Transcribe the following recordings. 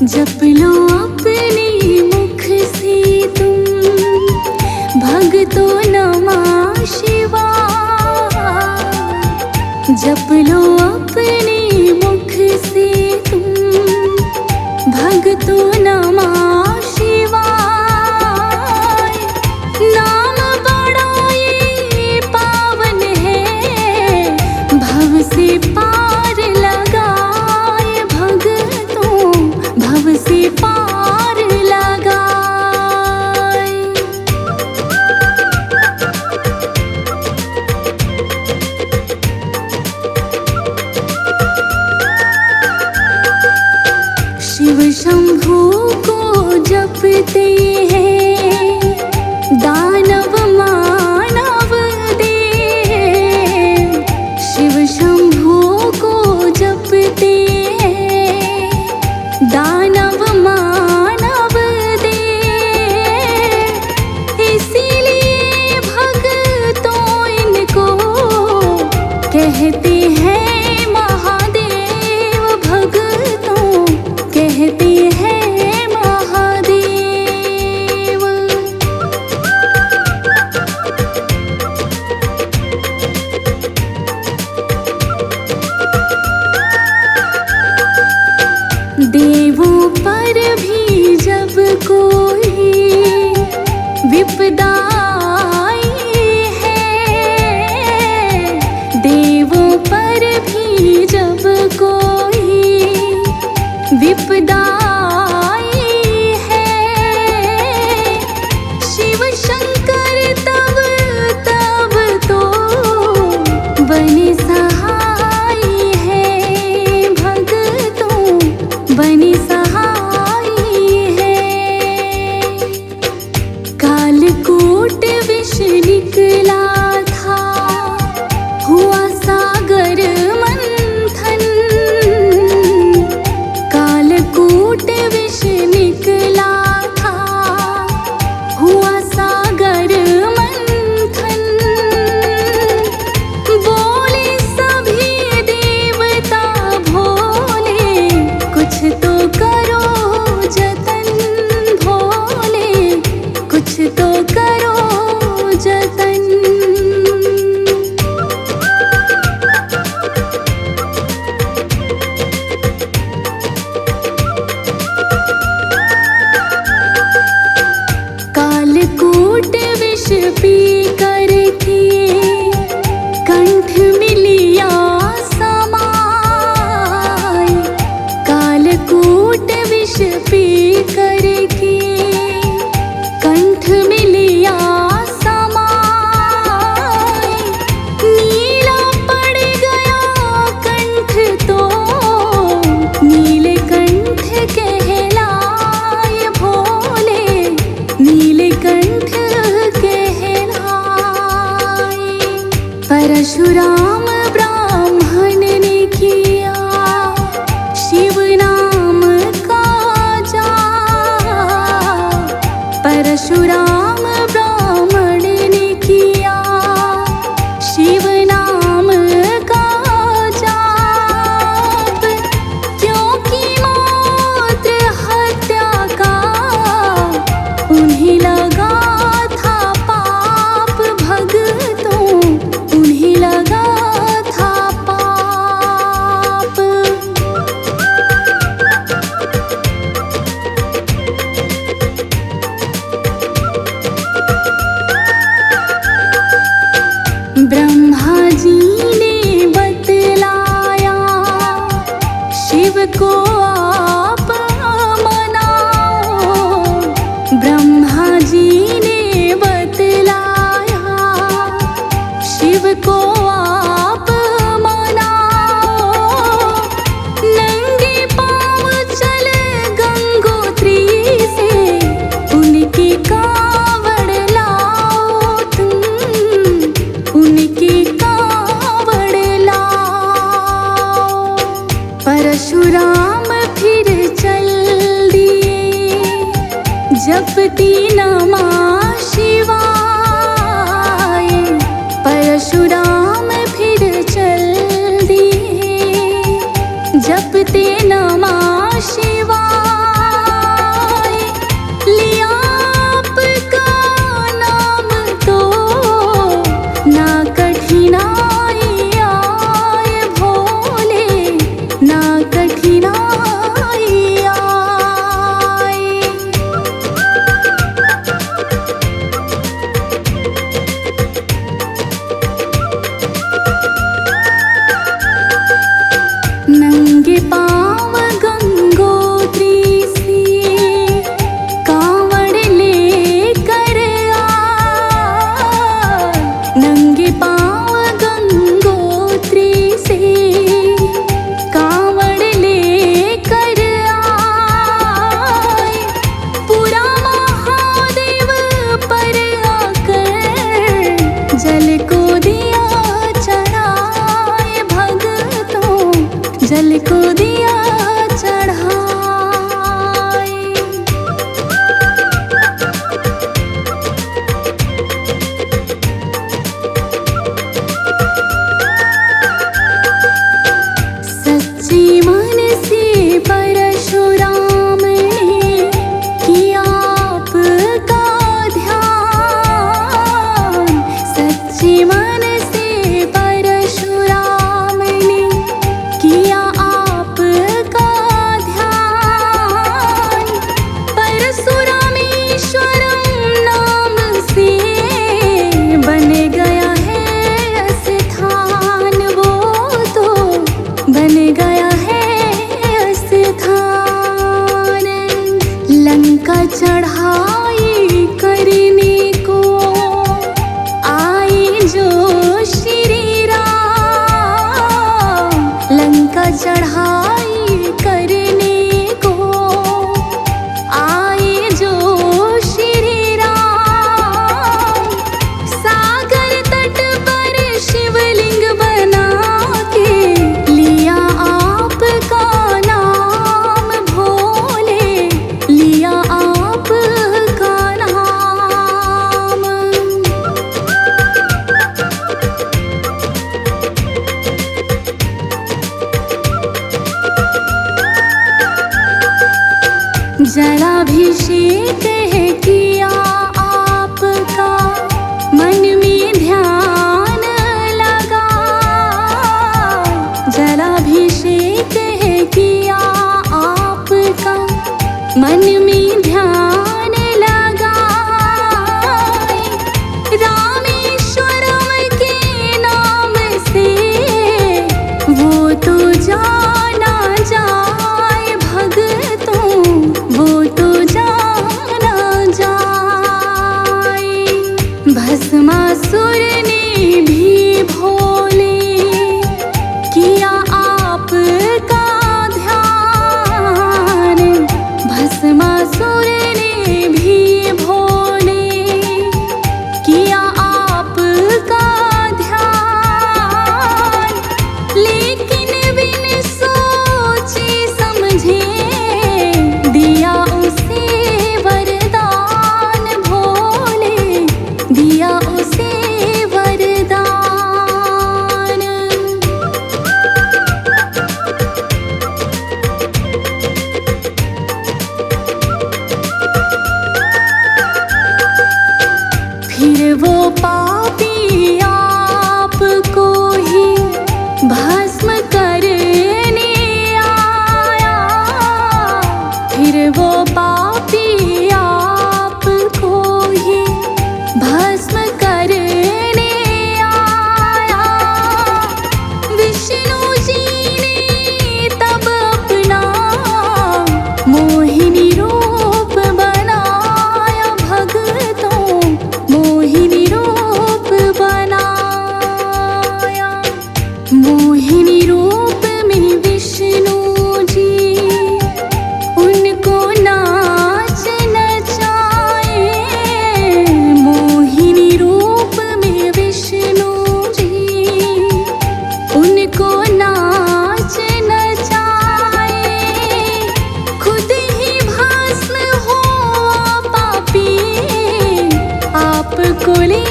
जप लो अपने मुख से तुम भगतों नमः शिवाय। जप लो अपने मुख से तुम भगतों नमः शिवाय। नाम बड़ा ये पावन है, भव से पार लगाए भगतों, भव से पार लगाए। शिव शंभू को जपते हैं दानव मानव देव। शिव शंभू को जपते हैं दानव मानव देव। इसीलिए भक्तों इनको कहते हैं महादेव, भक्तों कहते हैं महादेव। देवों पर भी जब कोई विपदा आई है, देवों पर भी जब कोई विपदा आई है, शिव शंकर तब तो बने सहाय है भक्तों, बने सहाय है। कालकूट विष निकला था, हुआ सागर मंथन। कालकूट विष निकला था, हुआ सागर मंथन। बोले सभी देवता भोले, कुछ तो करो जतन भोले, कुछ तो करो जतन। कालकूट विष पी करके कंठ में लिया समाय। कालकूट विष पी करके कंठ में लिया समाय। नीला पड़ गया कंठ तो नीलकंठ कहलाए भोले, नीलकंठ कहलाए। परशुराम ब्राह्मण ने किया शिव नाम का जाप। परशुराम ब्राह्मण ने किया शिव नाम का जाप। क्योंकि मौत्र हत्या का उन्हें लगा था पाप भक्तों, उन्हें लगा था पाप। ब्रह्मा जी ने बतलाया शिव को आप मनाओ। ब्रह्मा जी ने बतलाया शिव को आप मनाओ। नंगे पाँव चल गंगोत्री से उनकी कांवड़ लाओ तुम, उनकी कांवड़ लाओ। परशुराम जलाभिषेक है किया आपका, मन में ध्यान लगा। जलाभिषेक है किया आपका, मन में ध्यान लगा। रामेश्वरम के नाम से वो तो जाना जाए भक्तों, वो तो जाना जाए। भस्मासुर ने भी भोले किया आपका ध्यान। भस्मासुर ने भी भोले किया आपका ध्यान। लेकिन बिन सोचे समझे दिया उसे वरदान भोले, दिया उसे वरदान। फिर वो पापी आपको ही भस्म करने आया। फिर वो पापी आपको ही भस्म करने आया। विष्णु जी ने तब अपना मोहिनी रूप बनाया भक्तों, मोहिनी रूप बनाया। मोहिनी रूप में विष्णु जी उनको नाच नचाए। मोहिनी रूप में विष्णु जी उनको नाच नचाए। खुद ही भस्म हुआ पापी, आपको ले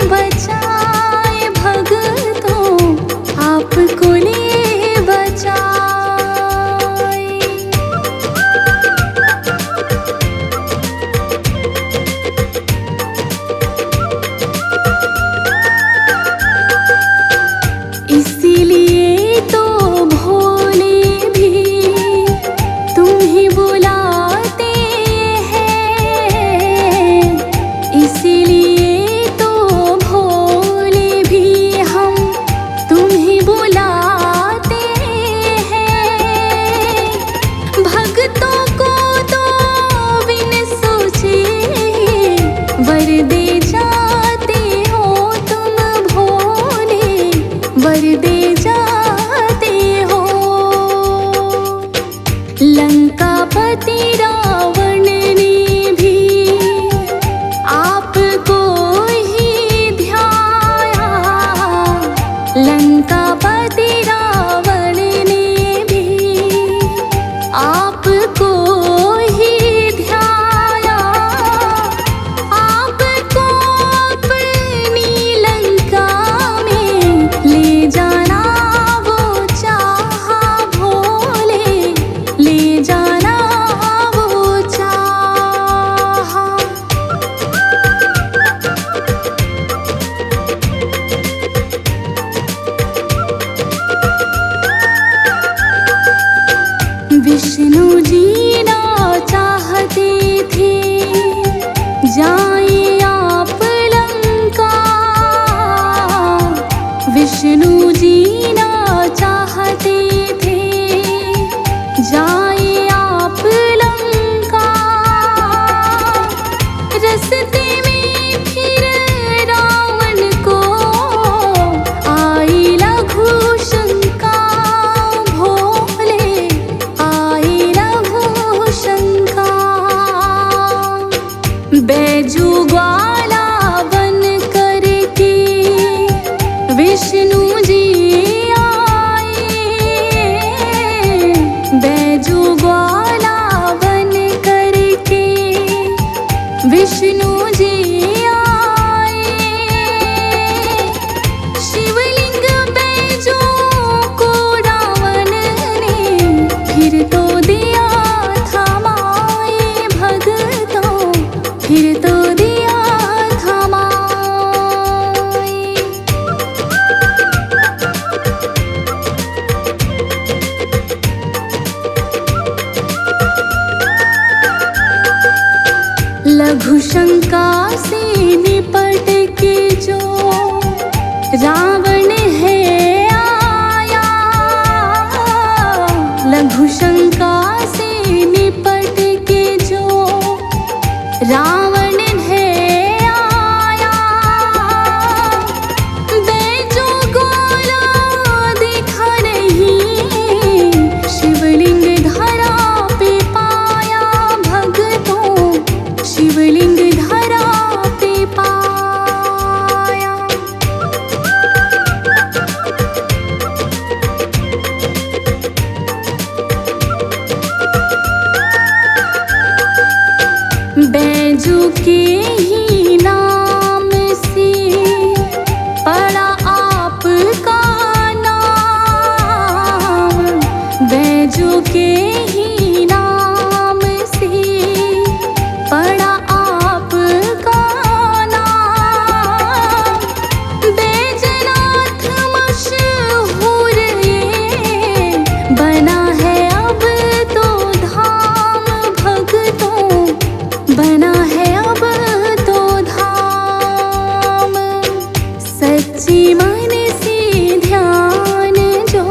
बचाए भक्तों, आपको ले बचाए। इसीलिए तो भोले भी तुम ही बुलाते हैं। इसीलिए तो भोले भी हम तुम ही बुलाते हैं। भक्तों को तो बिन सोचे वर दे जाते हो तुम भोले, वर दे जाते हो। लंकापति रावण ने भी आपको ही ध्याया। लंकापति रावण ने भी आपको ही ध्याया। आपको अपनी लंका में ले जाना वो चाहा भोले, ले जाना वो चाहा। विष्णु जी ना चाहते थे जाए आप लंका। विष्णु जी ना चाहते थे जाए आप लंका। रस्ते में फिर रावण को आई लघु शंका भोले, आई लघु शंका। बैजू ग्वाला बन करके विष्णु जी आए। बैजू ग्वाला बन करके विष्णु जी आए। शिवलिंग बैजू को रावण ने फिर तो दिया थमाए। लघु शंका से निपट के जो रावण है आया, लघु शंका से निपट के जो रावण है आया, बेजो गोला दिखा नहीं, शिवलिंग धरा पे पाया भक्तों, शिवलिंग धरा पे पाया। बैजू के ही नाम से पड़ा आपका नाम, बैजू के ही नाम से पड़ा आपका नाम, बैजनाथ मशहूर ये बना है अब तो धाम भक्तों, बना है अब तो धाम। सच्ची मन से ध्यान जो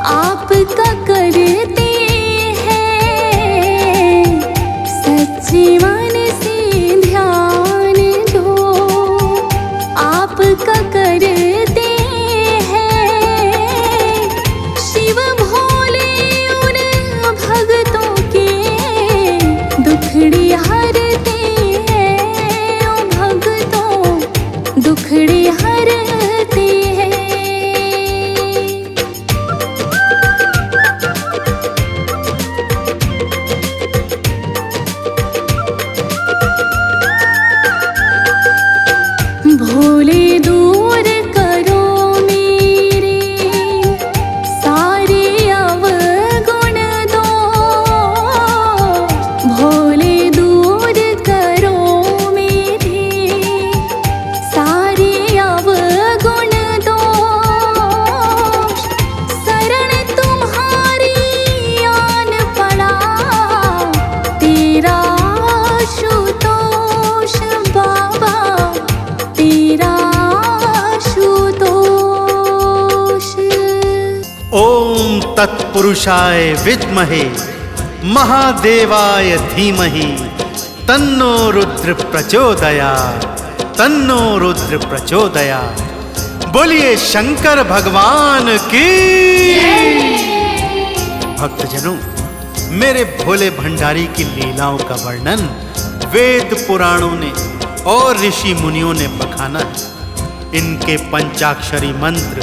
आपका करते हैं, सच्ची मन से ध्यान जो आपका करते हैं, शिव भोले उन भक्तों के दुखड़े हरते हैं, ओ भक्तों दुखड़े हरते हैं। भोले दूर करो मेरे सारे अवगुण दोष, भोले दूर करो मेरे सारे अवगुण दोष, शरण तुम्हारी आन पड़ा तेरा आशुतोष बाबा, तेरा आशुतोष। ओम तत्पुरुषाय विद्महे महादेवाय धीमहि तन्नो रुद्र प्रचोदयात्, तन्नो रुद्र प्रचोदयात्। बोलिए शंकर भगवान की। भक्तजनों, मेरे भोले भंडारी की लीलाओं का वर्णन वेद पुराणों ने और ऋषि मुनियों ने बखाना है। इनके पंचाक्षरी मंत्र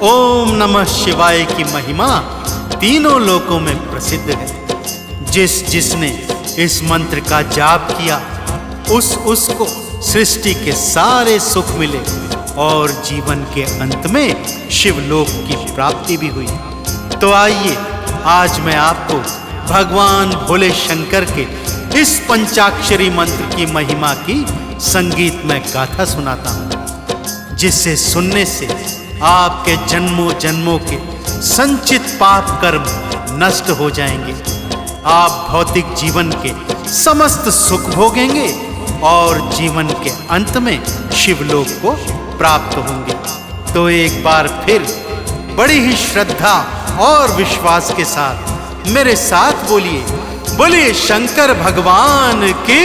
ओम नमः शिवाय की महिमा तीनों लोकों में प्रसिद्ध है। जिसने इस मंत्र का जाप किया उसको सृष्टि के सारे सुख मिले और जीवन के अंत में शिवलोक की प्राप्ति भी हुई। तो आइए आज मैं आपको भगवान भोले शंकर के इस पंचाक्षरी मंत्र की महिमा की संगीतमय गाथा सुनाता हूँ, जिससे सुनने से आपके जन्मों जन्मों के संचित पाप कर्म नष्ट हो जाएंगे। आप भौतिक जीवन के समस्त सुख भोगेंगे और जीवन के अंत में शिवलोक को प्राप्त होंगे। तो एक बार फिर बड़ी ही श्रद्धा और विश्वास के साथ मेरे साथ बोलिए, बोलिए शंकर भगवान की।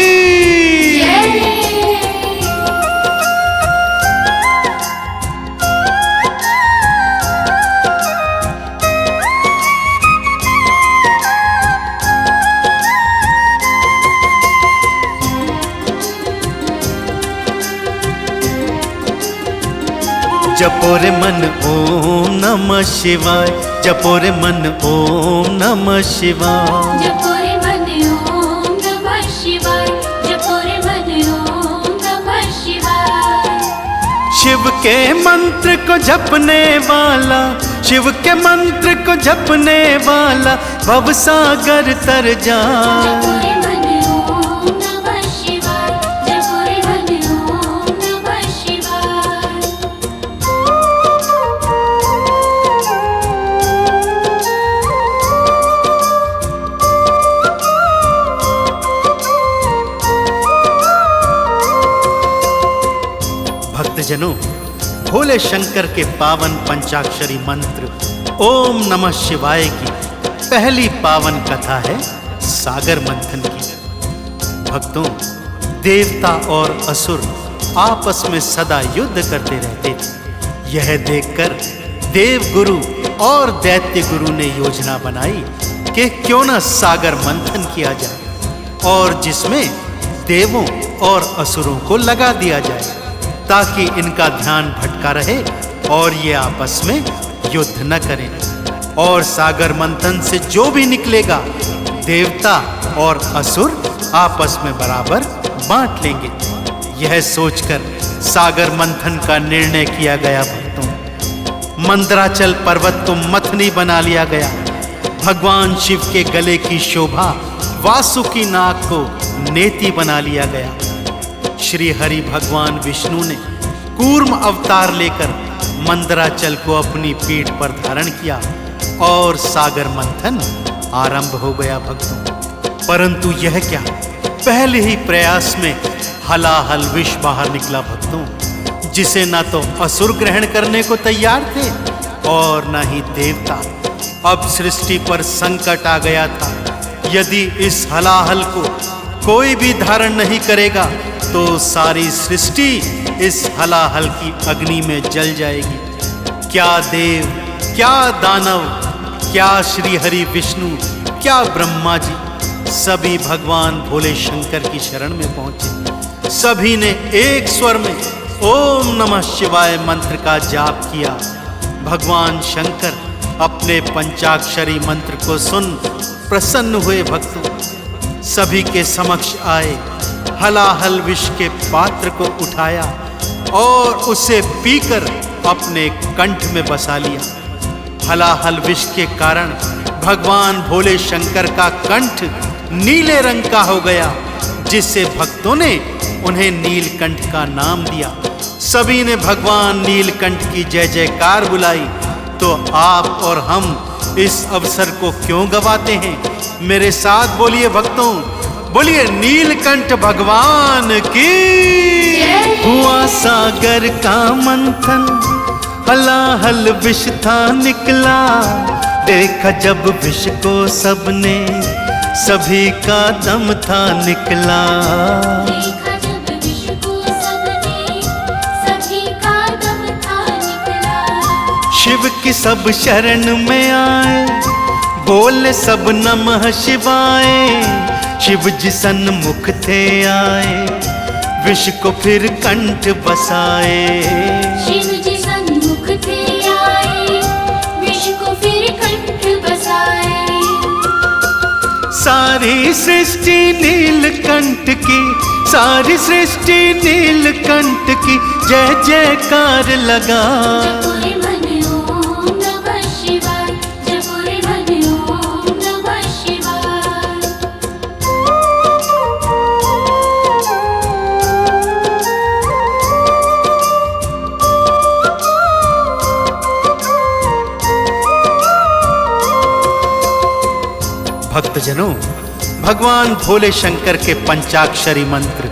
जपो रे मन ओम नमः शिवाय, जपो रे मन ओम नमः शिवाय, जपो रे मन ओम नमः शिवाय, जपो रे मन ओम नमः शिवाय। शिव के मंत्र को जपने वाला, शिव के मंत्र को जपने वाला भवसागर तर जाए। जपो रे मन ओम नमः शिवाय, जपो रे मन ओम नमः शिवाय। भक्तजनों, भोले शंकर के पावन पंचाक्षरी मंत्र ओम नमः शिवाय की पहली पावन कथा है सागर मंथन की। भक्तों, देवता और असुर आपस में सदा युद्ध करते रहते थे। यह देखकर देवगुरु और दैत्य गुरु ने योजना बनाई कि क्यों न सागर मंथन किया जाए और जिसमें देवों और असुरों को लगा दिया जाए, ताकि इनका ध्यान भटका रहे और ये आपस में युद्ध न करें। और सागर मंथन से जो भी निकलेगा, देवता और असुर आपस में बराबर बांट लेंगे। यह सोचकर सागर मंथन का निर्णय किया गया। भक्तों, मंदराचल पर्वत को मथनी बना लिया गया। भगवान शिव के गले की शोभा वासुकी नाग को नेति बना लिया गया। श्री हरि भगवान विष्णु ने कूर्म अवतार लेकर मंदराचल को अपनी पीठ पर धारण किया और सागर मंथन आरंभ हो गया। भक्तों, परंतु यह क्या, पहले ही प्रयास में हलाहल विष बाहर निकला। भक्तों, जिसे ना तो असुर ग्रहण करने को तैयार थे और ना ही देवता। अब सृष्टि पर संकट आ गया था। यदि इस हलाहल को कोई भी धारण नहीं करेगा तो सारी सृष्टि इस हलाहल की अग्नि में जल जाएगी। क्या देव, क्या दानव, क्या श्री हरि विष्णु, क्या ब्रह्मा जी, सभी भगवान भोले शंकर की शरण में पहुंचे। सभी ने एक स्वर में ओम नमः शिवाय मंत्र का जाप किया। भगवान शंकर अपने पंचाक्षरी मंत्र को सुन प्रसन्न हुए। भक्तों, सभी के समक्ष आए, हलाहल विष के पात्र को उठाया और उसे पीकर अपने कंठ में बसा लिया। हलाहल विष के कारण भगवान भोले शंकर का कंठ नीले रंग का हो गया, जिससे भक्तों ने उन्हें नीलकंठ का नाम दिया। सभी ने भगवान नीलकंठ की जय जयकार बुलाई। तो आप और हम इस अवसर को क्यों गवाते हैं? मेरे साथ बोलिए भक्तों, बोलिए नीलकंठ भगवान की। हुआ सागर का मंथन, हलाहल विष था निकला। देखा जब विष को सबने, सभी का दम था निकला। देखा जब विष को सबने, सभी का दम था निकला। शिव की सब शरण में आए, बोले सब नमः शिवाय। शिव जी सन्मुख थे आए, विष को फिर कंठ बसाए। शिव जी सन्मुख थे आए, विष को फिर कंठ बसाए। सारी सृष्टि नीलकंठ की, सारी सृष्टि नीलकंठ की जय जयकार लगा। जपुरे मन ओम नमः शिवाय, जपुरे मन ओम नमः शिवाय। भक्तजनों, भगवान भोले शंकर के पंचाक्षरी मंत्र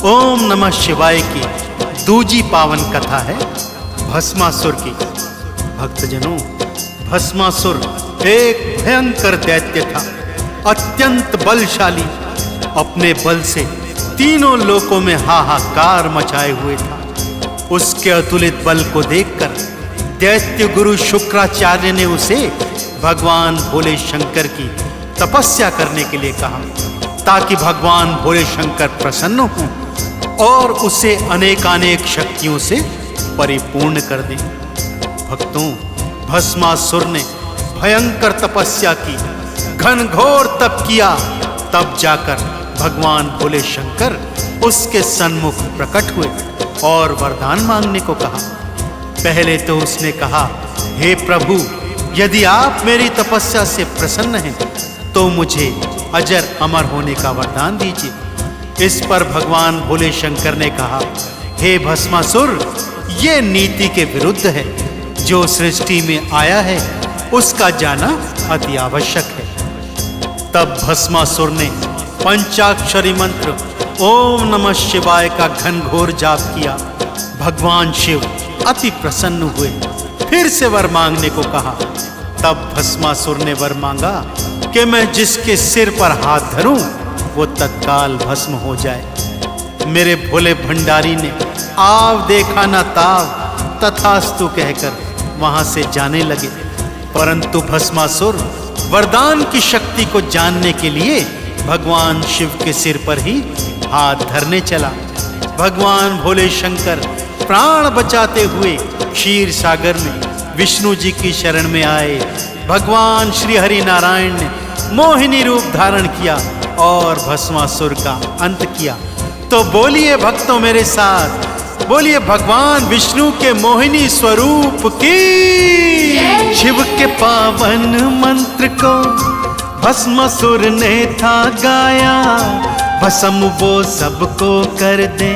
ओम नमः शिवाय की दूजी पावन कथा है भस्मासुर की। भक्तजनों, भस्मासुर एक भयंकर दैत्य था, अत्यंत बलशाली। अपने बल से तीनों लोकों में हाहाकार मचाए हुए था। उसके अतुलित बल को देखकर दैत्य गुरु शुक्राचार्य ने उसे भगवान भोले शंकर की तपस्या करने के लिए कहा, ताकि भगवान भोले शंकर प्रसन्न हों और उसे अनेकानेक शक्तियों से परिपूर्ण कर दें। भक्तों, भस्मासुर ने भयंकर तपस्या की, घनघोर तप किया। तब जाकर भगवान भोले शंकर उसके सन्मुख प्रकट हुए और वरदान मांगने को कहा। पहले तो उसने कहा, हे प्रभु, यदि आप मेरी तपस्या से प्रसन्न हैं तो मुझे अजर अमर होने का वरदान दीजिए। इस पर भगवान भोले शंकर ने कहा, हे भस्मासुर, ये नीति के विरुद्ध है। जो सृष्टि में आया है उसका जाना अति आवश्यक है। तब भस्मासुर ने पंचाक्षरी मंत्र ओम नमः शिवाय का घनघोर जाप किया। भगवान शिव अति प्रसन्न हुए, फिर से वर मांगने को कहा। तब भस्मासुर ने वर मांगा कि मैं जिसके सिर पर हाथ धरूं वो तत्काल भस्म हो जाए। मेरे भोले भंडारी ने आव देखा ना ताव तथास्तु कहकर वहां से जाने लगे। परंतु भस्मासुर वरदान की शक्ति को जानने के लिए भगवान शिव के सिर पर ही हाथ धरने चला। भगवान भोले शंकर प्राण बचाते हुए क्षीर सागर में विष्णु जी की शरण में आए। भगवान श्री हरि नारायण ने मोहिनी रूप धारण किया और भस्मासुर का अंत किया। तो बोलिए भक्तों मेरे साथ, बोलिए भगवान विष्णु के मोहिनी स्वरूप की। शिव के पावन मंत्र को भस्मासुर ने था गाया, भस्म वो सबको कर दे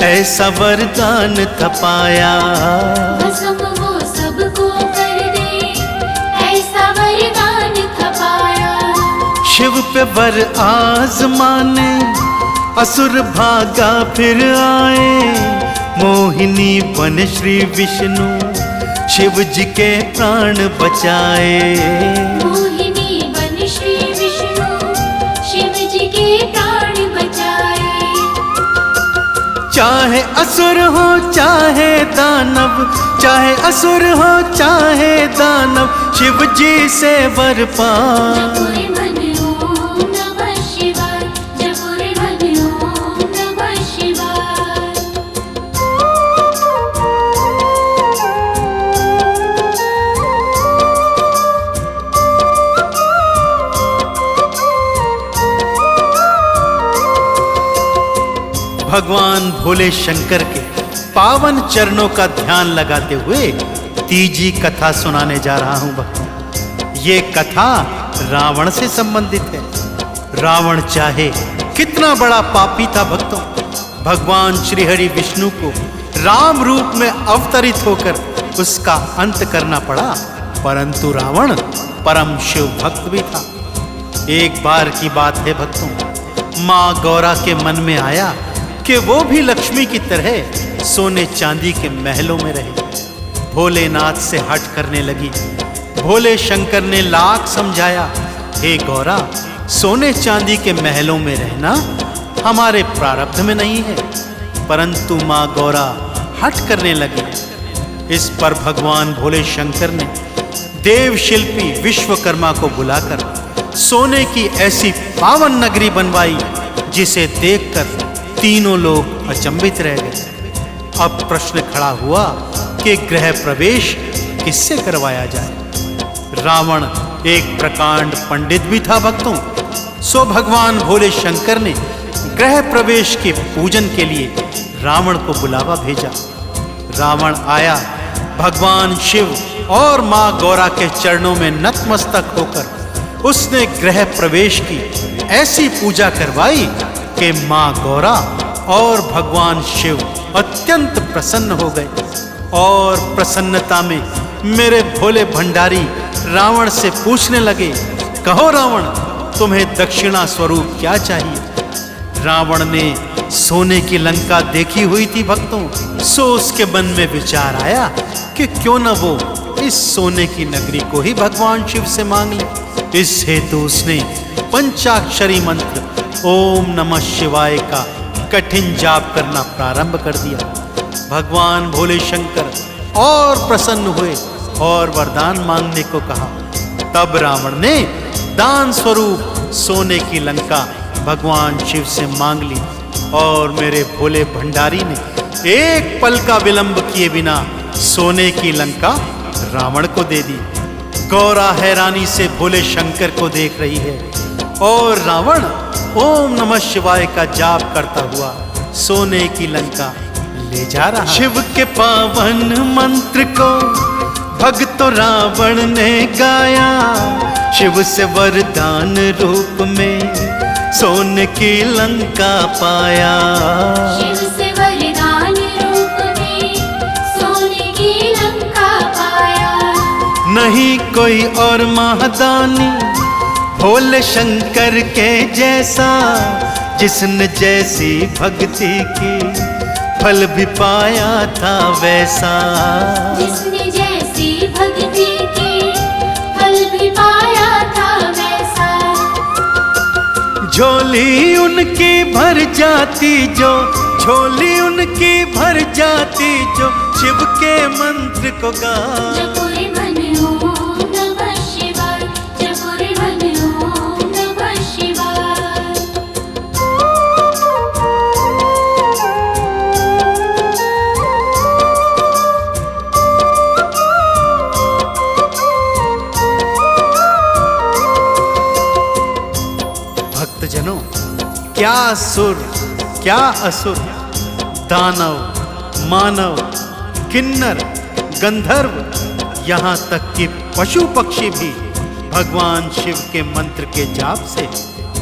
ऐसा वरदान था पाया। भस्म वो सबको कर दे ऐसा वरदान था पाया। शिव पे वर आजमाने असुर भागा फिर आए, मोहिनी बन श्री विष्णु शिव जी के प्राण बचाए। मोहिनी बन श्री विष्णु शिव जी के प्राण बचाए। चाहे असुर हो चाहे दानव, चाहे असुर हो चाहे दानव, शिव जी से वर पाए। जपुर मन ओम नमः शिवाय, जपुर मन ओम नमः शिवाय। भगवान भोले शंकर के पावन चरणों का ध्यान लगाते हुए तीजी कथा सुनाने जा रहा हूं भक्तों। ये कथा रावण से संबंधित है। रावण चाहे कितना बड़ा पापी था भक्तों, भगवान श्री हरि विष्णु को राम रूप में अवतरित होकर उसका अंत करना पड़ा। परंतु रावण परम शिव भक्त भी था। एक बार की बात है भक्तों, माँ गौरा के मन में आया कि वो भी लक्ष्मी की तरह सोने चांदी के महलों में रहे। भोलेनाथ से हट करने लगी। भोले शंकर ने लाख समझाया, हे गौरा, सोने चांदी के महलों में रहना हमारे प्रारब्ध में नहीं है। परंतु माँ गौरा हट करने लगी। इस पर भगवान भोले शंकर ने देव शिल्पी विश्वकर्मा को बुलाकर सोने की ऐसी पावन नगरी बनवाई जिसे देखकर तीनों लोग अचंभित रह गए। अब प्रश्न खड़ा हुआ कि गृह प्रवेश किससे करवाया जाए। रावण एक प्रकांड पंडित भी था भक्तों। सो भगवान भोले शंकर ने गृह प्रवेश के पूजन के लिए रावण को बुलावा भेजा। रावण आया, भगवान शिव और माँ गौरा के चरणों में नतमस्तक होकर उसने गृह प्रवेश की ऐसी पूजा करवाई कि माँ गौरा और भगवान शिव अत्यंत प्रसन्न हो गए। और प्रसन्नता में मेरे भोले भंडारी रावण से पूछने लगे, कहो रावण, तुम्हें दक्षिणा स्वरूप क्या चाहिए। रावण ने सोने की लंका देखी हुई थी भक्तों। सो उसके मन में विचार आया कि क्यों न वो इस सोने की नगरी को ही भगवान शिव से मांग ले। इस हेतु उसने पंचाक्षरी मंत्र ओम नमः शिवाय का कठिन जाप करना प्रारंभ कर दिया। भगवान भोले शंकर और प्रसन्न हुए और वरदान मांगने को कहा। तब रावण ने दान स्वरूप सोने की लंका भगवान शिव से मांग ली और मेरे भोले भंडारी ने एक पल का विलंब किए बिना सोने की लंका रावण को दे दी। गौरा हैरानी से भोले शंकर को देख रही है और रावण ओम नमः शिवाय का जाप करता हुआ सोने की लंका ले जा रहा। शिव के पावन मंत्र को भक्तों रावण ने गाया, शिव से वरदान रूप में सोने की लंका पाया। शिव से वरदान रूप में सोने की लंका पाया। नहीं कोई और महादानी भोले शंकर के जैसा, जिसने जैसी भक्ति की फल भी पाया था वैसा। जिसने जैसी भक्ति की फल भी पाया था वैसा। झोली उनकी भर जाती जो, झोली उनकी भर जाती जो शिव के मंत्र को गा। जपो रे मन ओम नमः शिवाय, जपो रे मन ओम नमः शिवाय। भक्तजनों, क्या सुर क्या असुर, दानव, मानव, किन्नर, गंधर्व, यहाँ तक कि पशु पक्षी भी भगवान शिव के मंत्र के जाप से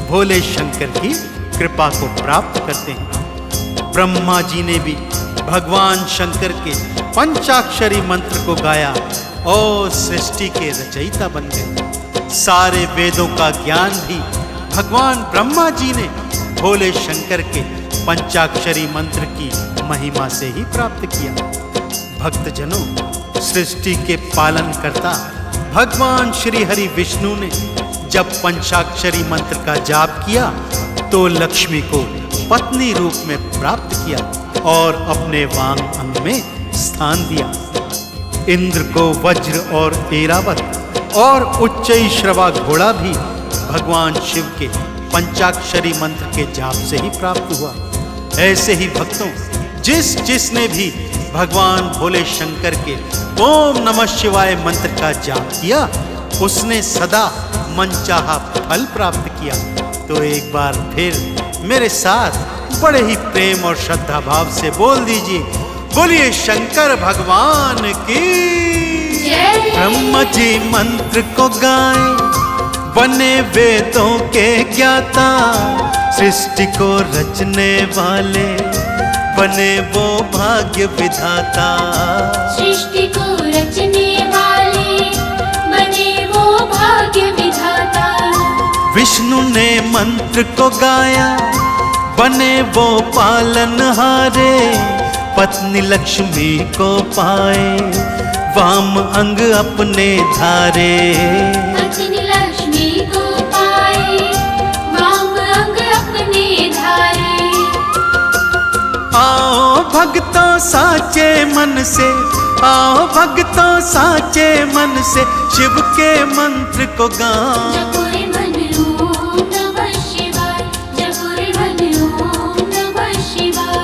भोले शंकर की कृपा को प्राप्त करते हैं। ब्रह्मा जी ने भी भगवान शंकर के पंचाक्षरी मंत्र को गाया और सृष्टि के रचयिता बन गए। सारे वेदों का ज्ञान भी भगवान ब्रह्मा जी ने भोले शंकर के पंचाक्षरी मंत्र की महिमा से ही प्राप्त किया। भक्तजनों, सृष्टि के पालन करता भगवान श्री हरि विष्णु ने जब पंचाक्षरी मंत्र का जाप किया तो लक्ष्मी को पत्नी रूप में प्राप्त किया और अपने वांग अंग में स्थान दिया। इंद्र को वज्र और ऐरावत और उच्चैश्रवा घोड़ा भी भगवान शिव के पंचाक्षरी मंत्र के जाप से ही प्राप्त हुआ। ऐसे ही भक्तों, जिसने भी भगवान भोले शंकर के ओम नमः शिवाय मंत्र का जाप किया उसने सदा मनचाहा फल प्राप्त किया। तो एक बार फिर मेरे साथ बड़े ही प्रेम और श्रद्धा भाव से बोल दीजिए, बोलिए शंकर भगवान की जय। ब्रह्मा जी मंत्र को गाए, बने वेदों के ज्ञाता, सृष्टि को रचने वाले बने वो भाग्य विधाता। सृष्टि को रचने वाले बने वो भाग्य विधाता। विष्णु ने मंत्र को गाया, बने वो पालनहारे, पत्नी लक्ष्मी को पाए, वाम अंग अपने धारे। पत्नी लक्ष्मी को पाए, वाम अंग अपने धारे। आओ भक्तों साचे मन से, आओ भक्तों साचे मन से शिव के मंत्र को गाओ। जपो रे मन ओम नमः शिवाय, जपो रे मन ओम नमः शिवाय।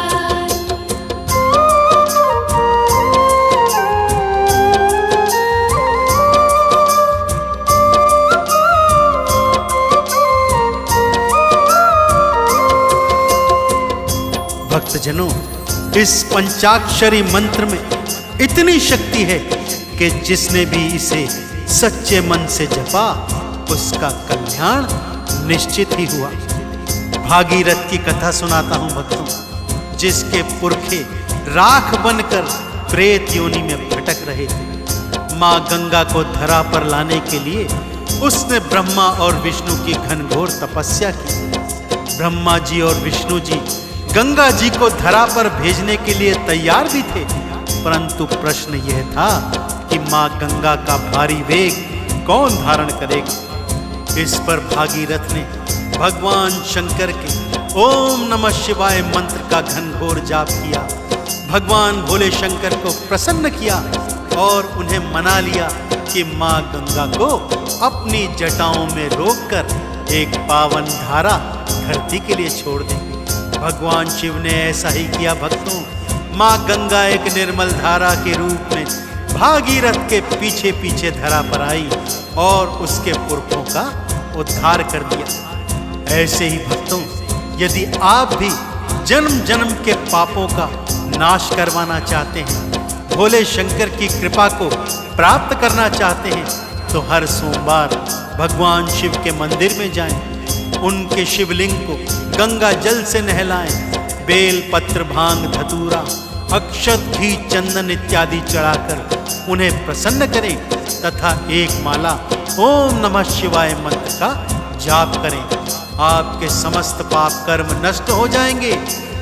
भक्तजनों, इस पंचाक्षरी मंत्र में इतनी शक्ति है कि जिसने भी इसे सच्चे मन से जपा उसका कल्याण निश्चित ही हुआ। भागीरथ की कथा सुनाता हूं भक्तों, जिसके पुरखे राख बनकर प्रेत योनि में भटक रहे थे। मां गंगा को धरा पर लाने के लिए उसने ब्रह्मा और विष्णु की घनघोर तपस्या की। ब्रह्मा जी और विष्णु जी गंगा जी को धरा पर भेजने के लिए तैयार भी थे, परंतु प्रश्न यह था कि मां गंगा का भारी वेग कौन धारण करेगा। इस पर भागीरथ ने भगवान शंकर के ओम नमः शिवाय मंत्र का घनघोर जाप किया। भगवान भोले शंकर को प्रसन्न किया और उन्हें मना लिया कि मां गंगा को अपनी जटाओं में रोककर एक पावन धारा धरती के लिए छोड़ दें। भगवान शिव ने ऐसा ही किया भक्तों। मां गंगा एक निर्मल धारा के रूप में भागीरथ के पीछे पीछे धरा पर आई और उसके पुरखों का उद्धार कर दिया। ऐसे ही भक्तों, यदि आप भी जन्म जन्म के पापों का नाश करवाना चाहते हैं, भोले शंकर की कृपा को प्राप्त करना चाहते हैं, तो हर सोमवार भगवान शिव के मंदिर में जाएं, उनके शिवलिंग को गंगा जल से नहलाएं, बेल पत्र भांग धतूरा अक्षत घी चंदन इत्यादि चढ़ाकर उन्हें प्रसन्न करें तथा एक माला ओम नमः शिवाय मंत्र का जाप करें। आपके समस्त पाप कर्म नष्ट हो जाएंगे।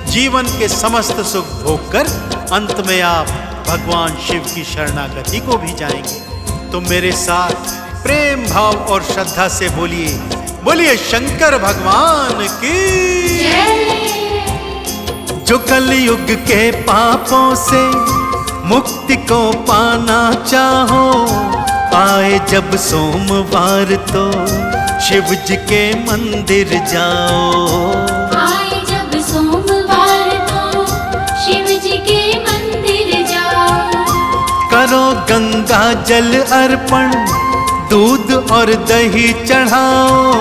जीवन के समस्त सुख भोग कर अंत में आप भगवान शिव की शरणागति को भी जाएंगे। तो मेरे साथ प्रेम भाव और श्रद्धा से बोलिए, बोलिए शंकर भगवान की। जो कलयुग के पापों से मुक्ति को पाना चाहो, आए जब सोमवार तो शिव जी के मंदिर जाओ। आए जब सोमवार तो शिव जी के मंदिर जाओ। करो गंगा जल अर्पण, दूध और दही चढ़ाओ,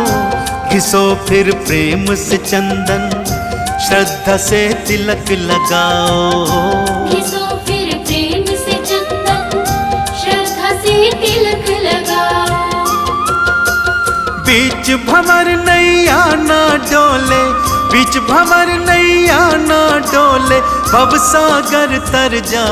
घिसो फिर प्रेम से चंदन, श्रद्धा से तिलक लगाओ। घिसो फिर प्रेम से चंदन, श्रद्धा से तिलक लगाओ। बीच भंवर नैया ना डोले, बीच भंवर नैया ना डोले, भवसागर तर जा।